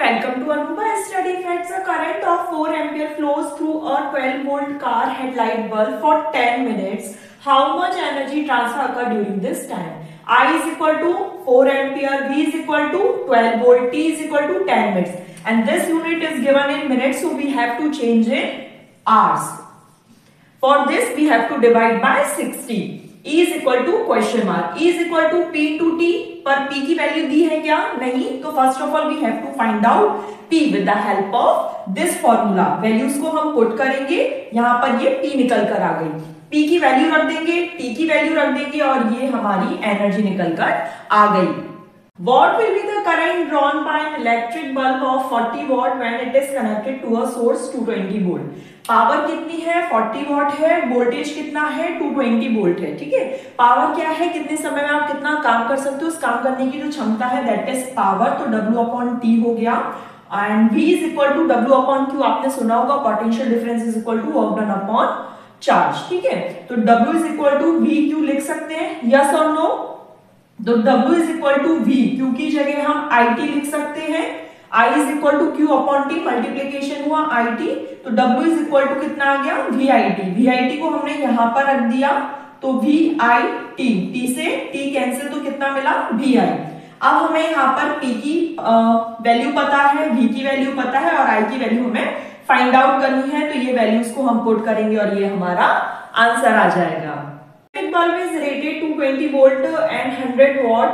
Welcome to Anuba Study Facts. A current of 4 ampere flows through a 12-volt car headlight bulb for 10 minutes. How much energy transfer occur during this time? I is equal to 4 ampere, V is equal to 12 volt, T is equal to 10 minutes. And this unit is given in minutes, so we have to change in hours. For this, we have to divide by 60. E is equal to question mark. E is equal to P into T. पर P की value दी है क्या? नहीं. तो first of all we have to find out P with the help of this formula. Values को हम put करेंगे. यहाँ पर ये P निकल कर आ गई. P की वैल्यू रख देंगे, T की वैल्यू रख देंगे और ये हमारी एनर्जी निकल कर आ गई. What will be the current drawn by an electric bulb of 40 watt when it is connected to a source 220 volt? Power कितनी है? 40 वॉट है. वोल्टेज कितना है? 220 वोल्ट है. ठीक है. पावर क्या है? कितने समय में आप कितना काम कर सकते हो? उस काम करने की जो क्षमता है दैट इज पावर. तो W अपॉन T हो गया. And V is equal to W upon Q. आपने सुना होगा potential difference is equal to work done upon charge. ठीक है. तो W is equal to VQ लिख सकते हैं. यस और नो? तो W is equal to V. Q की जगह हम IT लिख सकते हैं. I is equal to Q upon T. Multiplication हुआ IT. तो W इज इक्वल टू कितना आ गया? VIT. VIT को हमने यहां पर रख दिया तो VIT. T से T कैंसिल तो कितना मिला? VI. अब हमें यहाँ पर P की वैल्यू पता है, V की वैल्यू पता है और I की वैल्यू हमें फाइंड आउट करनी है. तो ये वैल्यूज को हम पुट करेंगे और ये हमारा आंसर आ जाएगा. Bulb is rated 220 volt and 100 watt.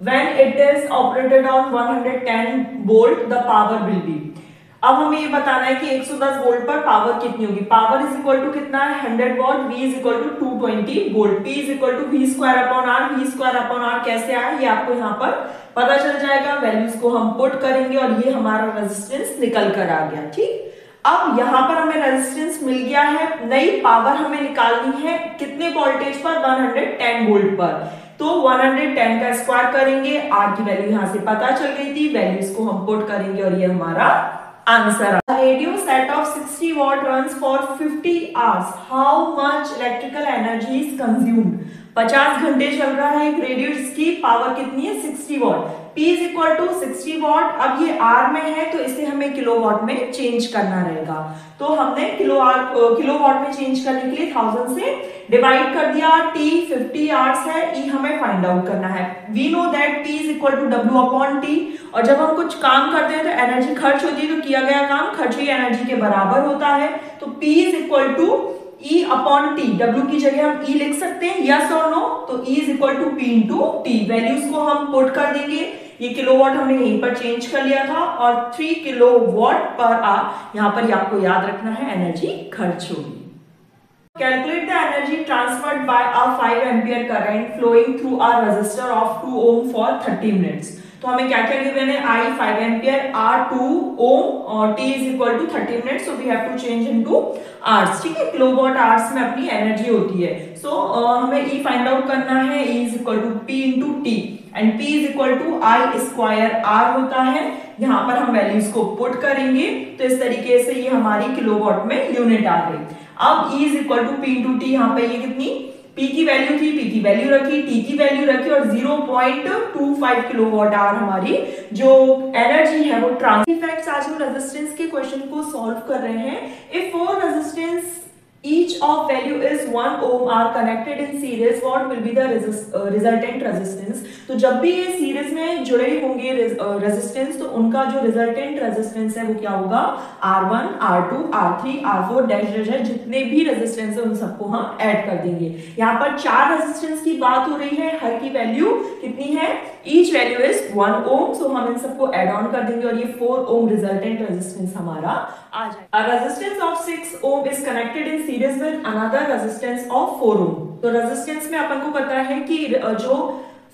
When it is operated on 110 volt, the power will be. अब हमें ये बताना है कि 110 वोल्ट पर पावर कितनी होगी. पावर इज इक्वल टू कितना है? 100 watt. V is equal to 220 volt. P is equal to V square upon R. V square upon R कैसे आया ये आपको यहाँ पर पता चल जाएगा. वैल्यूज को हम पुट करेंगे और ये हमारा रेजिस्टेंस निकल कर आ गया. ठीक. अब यहाँ पर हमें रेजिस्टेंस मिल गया है. नई पावर हमें निकालनी है कितने वोल्टेज पर? 110 वोल्ट पर. तो 110 का स्क्वायर करेंगे. आर की वैल्यू यहाँ से पता चल गई थी. वैल्यूज को हम पुट करेंगे और ये हमारा answer. Radio set of 60 what runs for 50 hours. How much electrical energy is consumed? 50 घंटे चल रहा है एक रेडियो जिसकी पावर कितनी है? 60 watt. P is equal to 60 watt. अब ये R में है तो इसे हमें किलोवाट में चेंज करना रहेगा. तो हमने किलोवाट में चेंज करने के लिए 1000 से डिवाइड कर दिया. T 50 आवर्स है. E हमें फाइंड आउट करना है. We know that P is equal to W upon T. और जब हम कुछ काम करते हैं तो एनर्जी खर्च होती है. तो किया गया काम खर्च हुई एनर्जी के बराबर होता है. तो P is equal to E upon T. W की जगह हम E लिख सकते हैं. यस और नो? तो E is equal to P into T. Values को हम पुट कर देंगे. ये किलोवाट हमने यहीं पर चेंज कर लिया था और 3 किलोवाट पर आवर यहाँ पर आपको याद रखना है एनर्जी खर्च होगी. Calculate the energy transferred by a 5 ampere current flowing through a resistor of 2 ohm for 30 minutes. तो हमें क्या क्या गिवन है? I 5 एम्पियर, R 2 ओम और T is equal to 30 minutes. So we have to change into hours. ठीक है. Kilowatt hours में अपनी एनर्जी होती है. सो हमें E फाइंड आउट करना है. E is equal to P into T and P is equal to I square R होता है. यहाँ पर हम वैल्यूज को पुट करेंगे तो इस तरीके से ये हमारी किलोवाट में यूनिट आ गई. अब E is equal to P into T. यहाँ पे ये कितनी P की वैल्यू थी, P की वैल्यू रखी, T की वैल्यू रखी और 0.25 किलोवाट आवर हमारी जो एनर्जी है वो ट्रांसफर. इनफैक्ट आज हम रेजिस्टेंस के क्वेश्चन को सॉल्व कर रहे हैं. If 4 resistance each of value is 1 ohm are connected in series, what will be the resultant resistance? तो जब भी ये सीरीज में जुड़े होंगे रेजिस्टेंस तो उनका जो रिजल्टेंट रेजिस्टेंस है वो क्या होगा? R1, R2, R3, R4 dash जितने भी रेजिस्टेंस है उन सबको हम ऐड कर देंगे. यहाँ पर 4 रेजिस्टेंस की बात हो रही है. हर की वैल्यू कितनी है? ईच वैल्यू इज 1 ओम. सो हम इन सबको ऐड ऑन कर देंगे और ये 4 ओम रिजल्टेंट रेजिस्टेंस हमारा आ जाएगा. A resistance of 6 ohm is connected in series with another resistance of 4 ohm. तो रेजिस्टेंस में अपन को पता है कि जो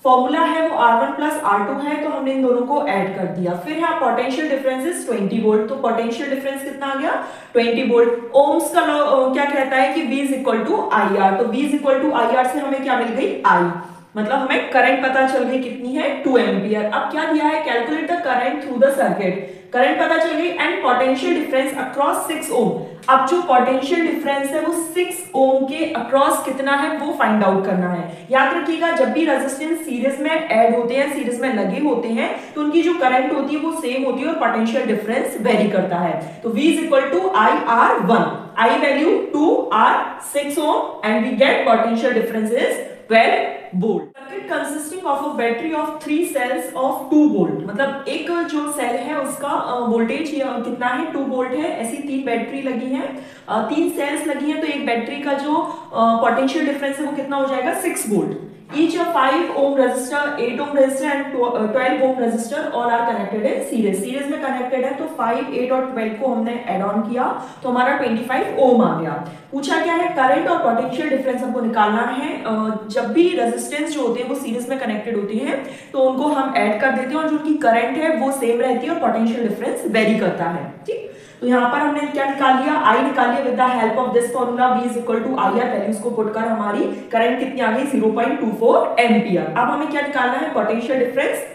फॉर्मूला है वो R1 प्लस R2 है. तो हमने इन दोनों को ऐड कर दिया. फिर है पोटेंशियल डिफरेंस इज 20 वोल्ट. तो पोटेंशियल डिफरेंस कितना आ गया? 20 वोल्ट. ओम्स का लॉ क्या कहता है कि V is equal to IR. तो V is equal to IR से हमें क्या मिल गई? I. मतलब हमें करंट पता चल गई कितनी है? 2 एम्पियर. अब क्या दिया है? Calculate the current current through the circuit, current पता चल गई एंड पोटेंशियल डिफरेंस अक्रॉस 6 ओम। अब जो पोटेंशियल डिफरेंस है वो 6 ओम के अक्रॉस कितना है वो फाइंड आउट करना है। याद रखिएगा जब भी रेजिस्टेंस सीरीज में ऐड होते हैं, सीरीज में लगे होते हैं, तो उनकी जो करंट होती है वो सेम होती है और पोटेंशियल डिफरेंस वेरी करता है। तो V is equal to IR1, I value 2, R 6 ohm and we get potential difference is 12 volt. Circuit consisting of a battery of 3 cells of 2 volt, मतलब एक जो सेल है उसका वोल्टेज कितना है 2 वोल्ट है। ऐसी 3 बैटरी लगी हैं, 3 सेल्स लगी हैं, तो एक बैटरी का जो पोटेंशियल डिफरेंस है वो कितना हो जाएगा 6 volt. Each a 5 ohm resistor, 8 ohm resistor and 12 ohm resistor all are connected in series. Series में कनेक्टेड है तो 5, 8 और 12 को हमने ऐड ऑन किया तो हमारा 25 ओम आ गया। पूछा क्या है करंट और पोटेंशियल डिफरेंस हमको निकालना है। जब भी रेजिस्टेंस जो होते हैं वो सीरीज में कनेक्टेड होती हैं तो उनको हम ऐड कर देते हैं और जो उनकी करंट है वो सेम रहती है और पोटेंशियल डिफरेंस वेरी करता है। ठीक, तो यहाँ पर हमने क्या निकाल लिया, आई निकाल लिया with the help of this formula V is equal to IR। Values को पुट कर हमारी करंट कितनी आ गई 0.24 एम्पियर। अब हमें क्या निकालना है potential difference,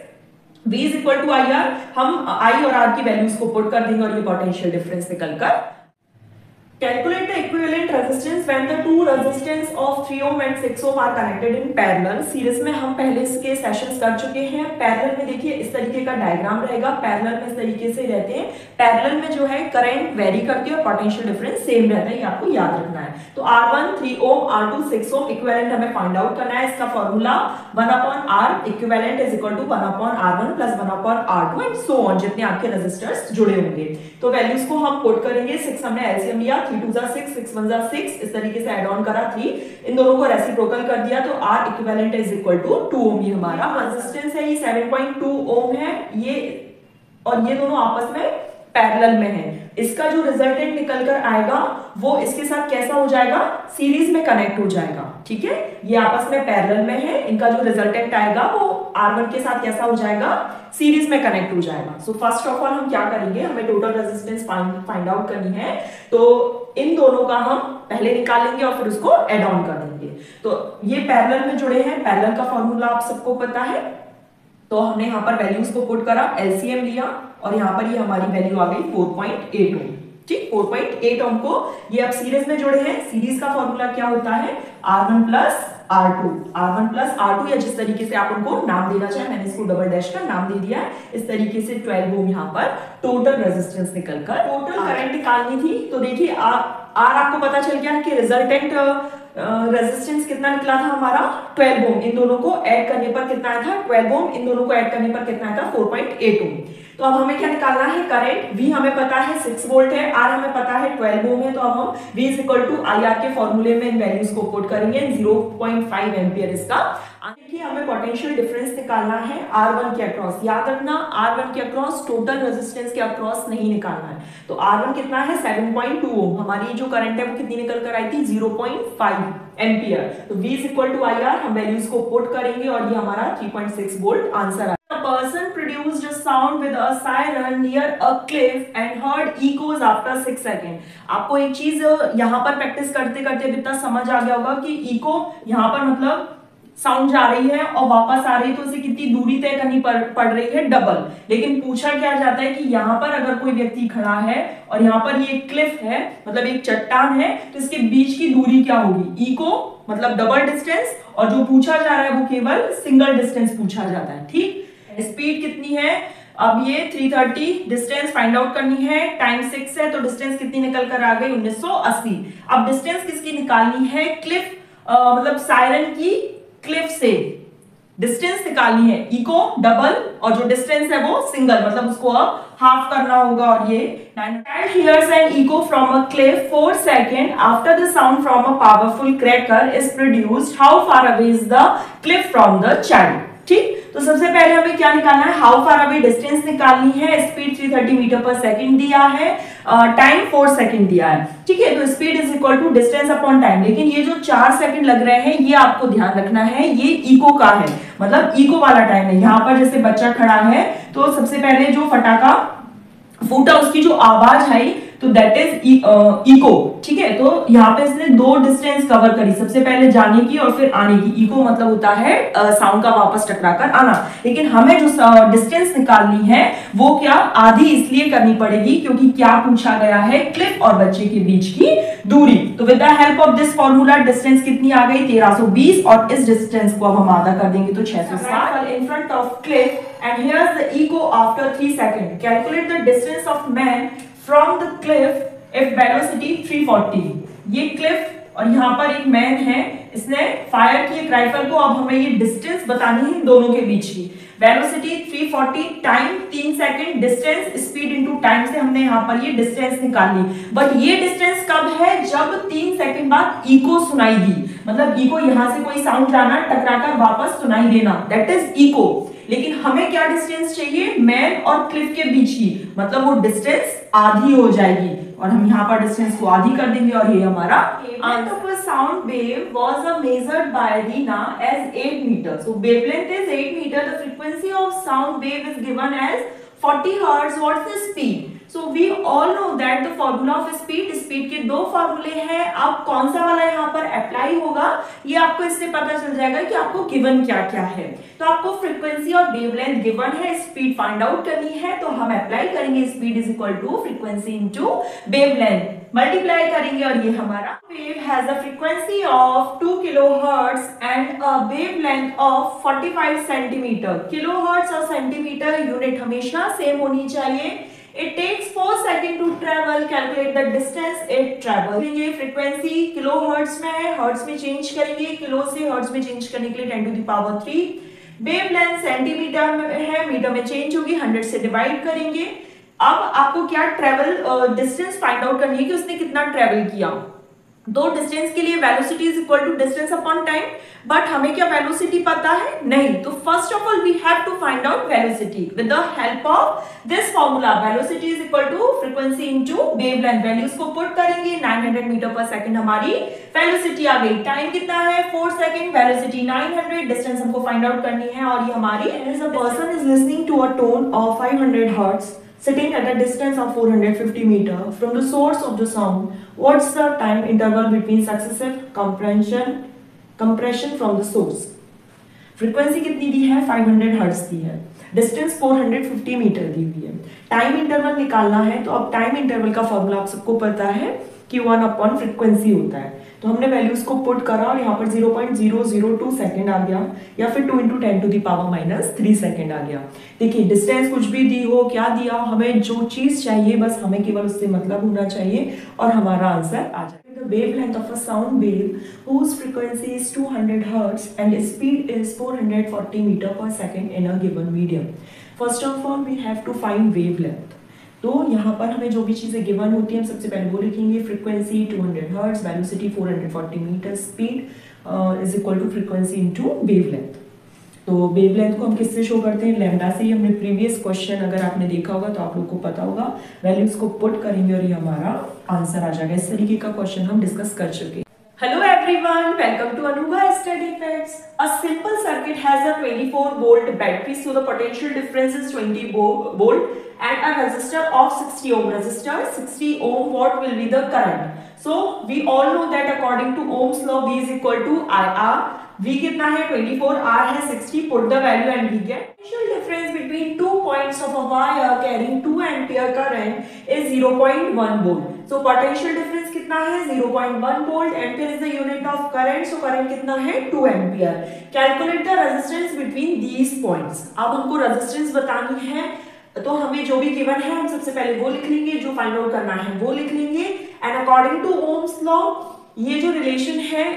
V is equal to IR, हम I और R की वैल्यूज को पुट कर देंगे और ये पोटेंशियल डिफरेंस निकलकर Calculate the equivalent resistance when the two resistance of 3 ohm and 6 ohm are connected in parallel। Series में हम पहले इसके सेशंस कर चुके हैं। पैरेलल में देखिए इस तरीके का डायग्राम रहेगा, पैरेलल में इस तरीके से रहते हैं। पैरेलल में जो है करंट वेरी करती है और पोटेंशियल डिफरेंस सेम रहता है, ये आपको याद रखना है। तो R1 3 ohm, R2 6 ohm equivalent हमें फाइंड आउट करना है। इसका formula 1/R equivalent is equal to 1/R1 plus 1/R2 and so on, जितने आपके रेजिस्टर्स जुड़े होंगे। तो वैल्यूज को हम पुट करेंगे। 6 हमने एलसीएम लिया, 3 2 6, 6 1 6, इस तरीके से ऐड ऑन करा 3, इन दोनों को रेसिप्रोकल कर दिया तो R equivalent is equal to 2 ohm. ये हमारा रेजिस्टेंस है, ये 7.2 ओम है, ये और ये दोनों आपस में पैरेलल में है। इसका जो रिजल्टेंट निकल कर आएगा वो इसके साथ कैसा हो जाएगा, सीरीज में कनेक्ट हो जाएगा। ठीक है, ये आपस में पैरेलल में है, इनका जो रिजल्टेंट आएगा वो R1 के साथ कैसा हो जाएगा, सीरीज में कनेक्ट हो जाएगा। सो फर्स्ट ऑफ ऑल हम क्या करेंगे, हमें टोटल रेजिस्टेंस फाइंड आउट करनी है। तो इन दोनों का हम पहले निकाल लेंगे और फिर उसको एड ऑन कर देंगे। तो ये पैरेलल में जुड़े हैं, पैरेलल का फॉर्मूला आप सबको पता है। तो हमने यहाँ पर वैल्यूज को पुट करा, एलसीएम लिया और यहाँ पर ये हमारी वैल्यू आ गई 4.8 ओम। ठीक, 4.8 ओम को ये अब सीरीज में जुड़े हैं। सीरीज का फॉर्मूला क्या होता है, R1 plus R2, R1 plus R2, या जिस तरीके से आप उनको नाम देना चाहे, मैंने इसको डबल डैश का नाम दे दिया है। इस तरीके से 12 ओम यहाँ पर टोटल रेजिस्टेंस निकलकर टोटल करंट निकालनी थी। तो देखिए R आपको पता चल गया कि रिजल्टेंट रेजिस्टेंस कितना निकला था हमारा 12 ओम। इन दोनों को ऐड करने पर कितना आया था 12 ओम, इन दोनों को ऐड करने पर कितना आया था 4.8 ओम। तो अब हमें क्या निकालना है, करंट V हमें पता है 6 वोल्ट है, R हमें पता है 12 ओम है। तो अब हम V is equal to IR के फॉर्मूले में इन वैल्यूज को पुट करेंगे। 0.5 एम्पियर इसका। देखिए हमें पोटेंशियल डिफरेंस निकालना है R1 के अक्रॉस। याद रखना R1 के अक्रॉस टोटल रेजिस्टेंस के अक्रॉस नहीं निकालना है। तो R1 कितना है 7.2 ओम, हमारी जो करंट है वो कितनी निकल कर आई थी 0.5 एम्पियर। तो V is equal to IR, हम वैल्यूज को पुट करेंगे और ये हमारा 3.6 वोल्ट आंसर है। A person produced a sound with a siren near a cliff and heard echoes after 6 seconds। आपको एक चीज यहाँ पर प्रैक्टिस करते करते इतना समझ आ गया होगा कि इको यहाँ पर मतलब साउंड जा रही है और वापस आ रही है तो उसे कितनी दूरी तय करनी पड़ रही है, डबल। लेकिन पूछा क्या जाता है कि यहाँ पर अगर कोई व्यक्ति खड़ा है और यहाँ पर ये क्लिफ है, मतलब एक चट्टान है, तो इसके बीच की दूरी क्या होगी, इको मतलब डबल डिस्टेंस, और जो पूछा जा रहा है वो केवल सिंगल डिस्टेंस पूछा जाता है। ठीक, स्पीड कितनी है, अब ये 330, डिस्टेंस फाइंड आउट करनी है, टाइम 6 है तो डिस्टेंस कितनी निकल कर आ गई 1980। अब डिस्टेंस किसकी निकालनी है, क्लिफ मतलब सायरन की क्लिफ से डिस्टेंस निकालनी है, इको डबल और जो डिस्टेंस है वो सिंगल, मतलब उसको अब हाफ करना होगा। और ये hears an echo from a cliff 4 seconds after the sound from a powerful cracker is produced, how far away is the cliff from the child। ठीक, तो सबसे पहले हमें क्या निकालना है, हाउ फार अवे डिस्टेंस निकालनी है। स्पीड 330 मीटर पर सेकंड दिया है, टाइम 4 सेकंड दिया है। ठीक है, तो speed is equal to distance upon time. लेकिन ये जो 4 सेकंड लग रहे हैं ये आपको ध्यान रखना है, ये इको का है, मतलब इको वाला टाइम है। यहाँ पर जैसे बच्चा खड़ा है तो सबसे पहले जो फटाका फूटा उसकी जो आवाज आई तो तो दैट इज इको, ठीक है। तो यहाँ पे इसने दो डिस्टेंस कवर करी, सबसे पहले जाने की और फिर आने की। इको मतलब होता है साउंड का वापस टकराकर आना, लेकिन हमें जो डिस्टेंस निकालनी है वो क्या आधी इसलिए करनी पड़ेगी क्योंकि क्या पूछा गया है, क्लिफ और बच्चे के बीच की दूरी। तो with the help of this formula distance कितनी आ गई, 1320, और इस डिस्टेंस को अब हम आधा कर देंगे तो 660 in front of Cliff and here's the echo after 3 seconds. Calculate the distance of man from the cliff if velocity 340. ये क्लिफ और यहाँ पर एक मैन है, इसने फायर की एक राइफल को, अब हमें ये डिस्टेंस बतानी है इन दोनों के बीच की। Velocity 340, time 3 second, distance speed into time से हमने यहाँ पर ये डिस्टेंस निकाल ली। बट ये डिस्टेंस कब है, जब 3 सेकंड बाद इको सुनाई दी, मतलब इको यहाँ से कोई साउंड जाना, टकराकर वापस सुनाई देना, दैट इज इको। लेकिन हमें क्या डिस्टेंस चाहिए, मैन और क्लिफ के बीच की, मतलब वो डिस्टेंस आधी हो जाएगी और हम यहाँ पर डिस्टेंस को आधी कर देंगे और ये हमारा sound wave was measured by Rina as 8 meters. So wavelength is 8 meters. The frequency of sound wave is given as 40 hertz. What's the speed? So we all know that the formula of speed, speed के दो फॉर्मूले हैं। अब कौन सा वाला यहाँ पर अप्लाई होगा ये आपको इससे पता चल जाएगा कि आपको गिवन क्या क्या है। तो आपको फ्रीक्वेंसी और वेवलेंथ गिवन है, स्पीड फाइंड आउट करनी है, तो हम अप्लाई करेंगे speed is equal to frequency into wavelength, multiply करेंगे और ये हमारा wave has a frequency of 2 kilohertz and a wavelength of 45 centimetre. Kilohertz और सेंटीमीटर यूनिट हमेशा सेम होनी चाहिए। It takes 4 seconds to travel. Calculate the distance it travels. ये frequency kilohertz में है, हर्ट्ज में चेंज करेंगे, किलो से हर्ट्ज में चेंज करने के लिए 10 to the power 3। Wavelength centimetre में है, मीटर में चेंज होगी, 100 से डिवाइड करेंगे। अब आपको क्या ट्रेवल डिस्टेंस फाइंड आउट करनी है कि उसने कितना ट्रेवल किया। दो डिस्टेंस के लिए velocity is equal to distance upon time, but हमें क्या वेलोसिटी पता है, नहीं। तो first of all we have to find out velocity with the help of this formula. Velocity is equal to frequency into wavelength. Values को put करेंगे, 900 metre पर second हमारी वेलोसिटी आ गई। टाइम कितना है, 4 सेकंड, वेलोसिटी 900, डिस्टेंस हमको find out करनी है और ये हमारी person is listening to a tone of 500 hertz sitting at a distance of 450 meter from the source of the sound. What's the time interval between successive compression from the source? Frequency कितनी दी है, 500 hertz दी है, distance 450 metre दी हुई है, time interval निकालना है। तो अब time interval का फॉर्मूला आप सबको पता है कि 1 अपॉन फ्रीक्वेंसी होता है। तो हमने वैल्यूज को पुट करा और यहाँ पर 0.002 सेकंड आ गया, या फिर 2 × 10 to the power -3 सेकंड आ गया। देखिए डिस्टेंस कुछ भी दी हो, क्या दिया, हमें जो चीज चाहिए बस हमें केवल उससे मतलब होना चाहिए और हमारा आंसर आ जाए। The wavelength of a sound wave whose frequency is 200 hertz and speed is 440 meter per second in a given medium. First of all we have to find wavelength. तो यहाँ पर हमें जो भी चीजें गिवन होती हैं हम सबसे पहले वो लिखेंगे, frequency 200 hertz, velocity 440 metre, speed is equal to frequency into wavelength. तो वेवलेंथ को हम किससे शो करते हैं, लैम्डा से ही। हमने प्रीवियस क्वेश्चन अगर आपने देखा होगा तो आप लोग को पता होगा, वैल्यूज को पुट करेंगे और ये हमारा आंसर आ जाएगा। इस तरीके का क्वेश्चन हम डिस्कस कर चुके हैं। Hello everyone, welcome to Anuga Study Facts. A simple circuit has a 24 volt battery, so the potential difference is 20 volt, and a resistor of 60 ohm. Resistor 60 ohm, what will be the current? So we all know that according to Ohm's law, V is equal to IR. V कितना है 24, R है 60. Put the value and we get potential difference between 2 points of a wire carrying 2 ampere current is 0.1 volt. So potential difference कितना है 0.1 volt. Ampere is the unit of current. So current कितना है 2 ampere. Calculate the resistance between these points. अब हमको resistance बतानी है, तो हमें जो भी गिवन है हम सबसे पहले वो लिख लेंगे, जो फाइंड आउट करना है वो लिख लेंगे। And according to Ohm's law ये जो रिलेशन है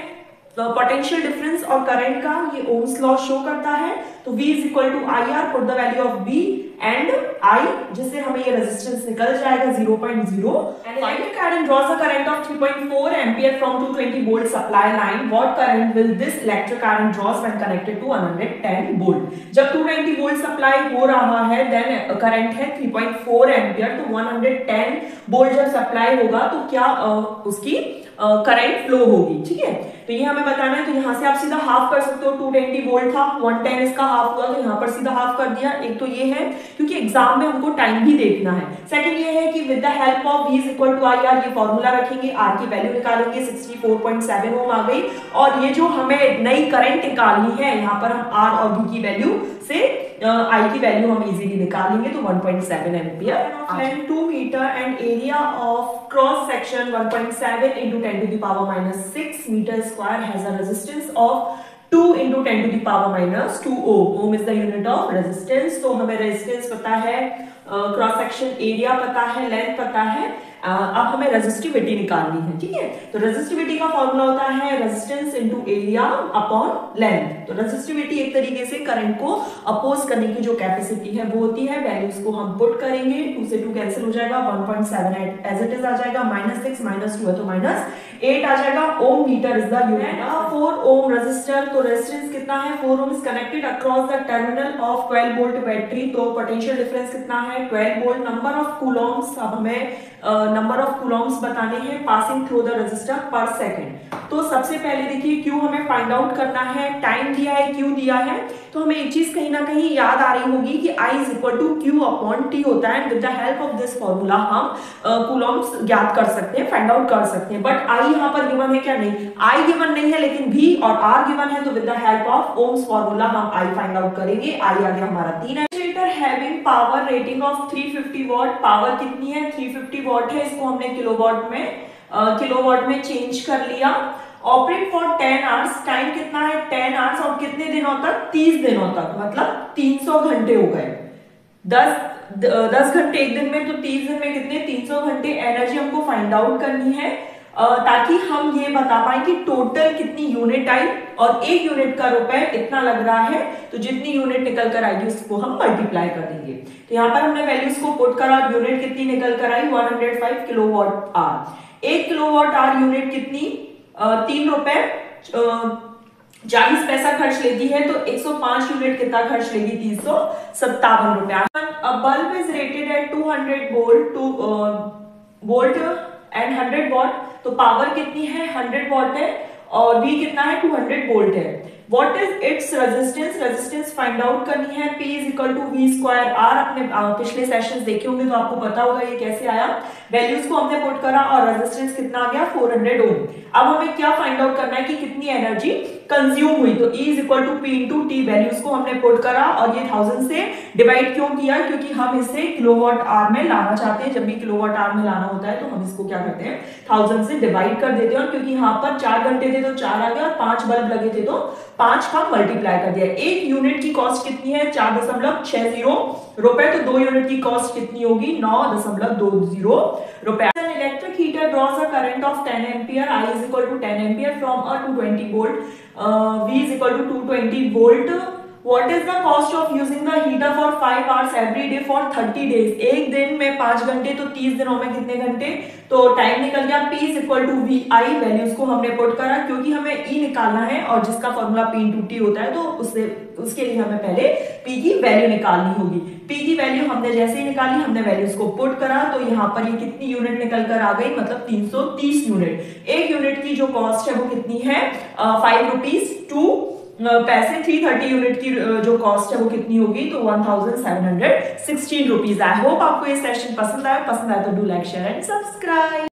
पोटेंशियल डिफरेंस और करंट का, ये ओम्स लॉ शो करता है। तो V is equal to IR, put the value of V and I, जिससे हमें ये रेजिस्टेंस निकल जाएगा 0.0। And electric current draws a current of 3.4 ampere from 220 volt supply line. What current will this electric current draws when connected to 110 volt? जब 220 volt supply हो रहा है, then current है 3.4 ampere, तो 110 volt जब सप्लाई होगा तो क्या उसकी करंट फ्लो होगी, ठीक है। तो ये हमें बताना है, तो यहाँ से आप सीधा हाफ कर सकते हो। 220 वोल्ट था, 110 इसका हाफ हुआ, तो यहाँ पर सीधा हाफ कर दिया। एक तो ये है क्योंकि एग्जाम में हमको टाइम भी देखना है। सेकंड ये है कि with the help of V is equal to I R, ये फॉर्मूला रखेंगे, आर की वैल्यू निकालेंगे, 64.7 ओम आ गई। और ये जो हमें नई करंट निकालनी है, यहाँ पर हम आर और V की वैल्यू से आई की वैल्यू हम इजीली निकालेंगे, तो 1.7 ampere. Length 2 metre and area of cross section 1.7 into 10 to the power minus 6 meter square has a resistance of 2 into 10 to the power minus 2 ohm. Ohm is the unit of resistance. तो हमें resistance पता है, cross section area पता है, length पता है, अब हमें रेजिस्टिविटी निकालनी है, ठीक है। तो रेजिस्टिविटी का फॉर्मूला होता है resistance into area upon length. तो रेजिस्टिविटी एक तरीके से करंट को अपोज करने की जो कैपेसिटी है वो होती है। वैल्यूज को हम पुट करेंगे, 2 से 2 कैंसिल हो जाएगा, 1.78 एज इट इज आ जाएगा, -6 -2 है तो -8 आ जाएगा। Ohm meter is the unit. 4 ohm resistor, तो रेजिस्टेंस कितना है, 4 ohm is connected across the terminal of 12 volt battery. तो पोटेंशियल डिफरेंस कितना है, 12 वोल्ट। नंबर ऑफ कूलम्स, अब हमें नंबर ऑफ कूलम्स बताने हैं पासिंग थ्रू द रेजिस्टर पर सेकंड। तो सबसे पहले देखिए क्यू हमें फाइंड आउट करना है, टाइम दिया है, क्यू दिया है। तो हमें एक चीज कहीं ना कहीं याद आ रही होगी कि I is equal to Q upon T होता है। With the help of this formula हम कूलम्स ज्ञात कर सकते हैं, फाइंड आउट कर सकते हैं। बट I यहाँ पर गिवन है क्या, नहीं, I गिवन नहीं है, लेकिन V और R गिवन है। तो with the help of Ohm's formula हम I फाइंड आउट करेंगे। I आ गया हमारा 3 है। Having power rating of 350 watt, power कितनी है, 350 वॉट है, इसको हमने किलोवाट में चेंज कर लिया। ऑपरेट फॉर 10 आवर्स, टाइम कितना है 10 आवर्स, और कितने दिनों तक, 30 दिनों तक, मतलब 300 घंटे हो गए। 10 घंटे एक दिन में, तो 30 दिन में कितने, 300 घंटे एनर्जी हमको फाइंड आउट करनी है, ताकि हम ये बता पाए कि टोटल कितनी यूनिट आई, और एक यूनिट का रुपए इतना लग रहा है, तो जितनी यूनिट निकल कर आएगी उसको हम मल्टीप्लाई कर देंगे। तो यहाँ पर हमने वैल्यूज को पुट करा, यूनिट कितनी निकल कर आई, 105 kilowatt hour. 1 kilowatt hour unit कितनी, 3 रुपए 40 पैसा खर्च लेती है, तो 105 यूनिट कितना खर्च लेगी, 357 रुपया। Bulb is rated eight 200 volt and 100 what, तो पावर कितनी है, 100 वॉट है, और V कितना है, 200 वोल्ट है। What is its resistance, resistance find out करनी है। P is equal to V square R। आपने पिछले सेशंस देखे होंगे तो आपको पता होगा ये कैसे आया। वैल्यूज को हमने पुट करा और रेजिस्टेंस कितना आ गया, 400 ओम। अब हमें क्या फाइंड आउट करना है कि कितनी एनर्जी कंज्यूम हुई, तो E is equal to P into T. Values को हमने पुट करा, और ये 1000 से डिवाइड क्यों किया, क्योंकि हम इसे किलोवाट आवर में लाना चाहते हैं। जब भी किलोवाट आवर में लाना होता है तो हम इसको क्या करते हैं, 1000 से डिवाइड कर देते हैं। और क्योंकि यहाँ पर 4 घंटे थे तो 4 आ गया, और 5 बल्ब लगे थे तो 5 का मल्टीप्लाई कर दिया। एक यूनिट की कॉस्ट कितनी है, 4.60 रुपए, तो 2 यूनिट की कॉस्ट कितनी होगी, 9.20 रुपए। Electric heater draws a current of 10 ampere, I is equal to 10 ampere from a 220 volt, V is equal to 220 volt. What is the cost of using the heater for 5 hours every day for 30 days? एक दिन में 5 घंटे, तो 30 दिनों में कितने घंटे, तो टाइम निकल गया। P is equal to VI, values को हमने पुट करा, क्योंकि हमें E निकालना है और जिसका फॉर्मूला P इंटू टी होता है, तो उसके लिए हमें पहले P की वैल्यू निकालनी होगी। P की वैल्यू हमने जैसे ही निकाली, हमने वैल्यूज को पुट करा, तो यहाँ पर ये कितनी यूनिट निकल कर आ गई, मतलब 330 यूनिट। एक यूनिट की जो कॉस्ट है वो कितनी है, 5 रुपीज 2 पैसे। 330 यूनिट की जो कॉस्ट है वो कितनी होगी, तो 1716 रुपीज। आई होप आपको ये सेशन पसंद आया तो do like share and subscribe.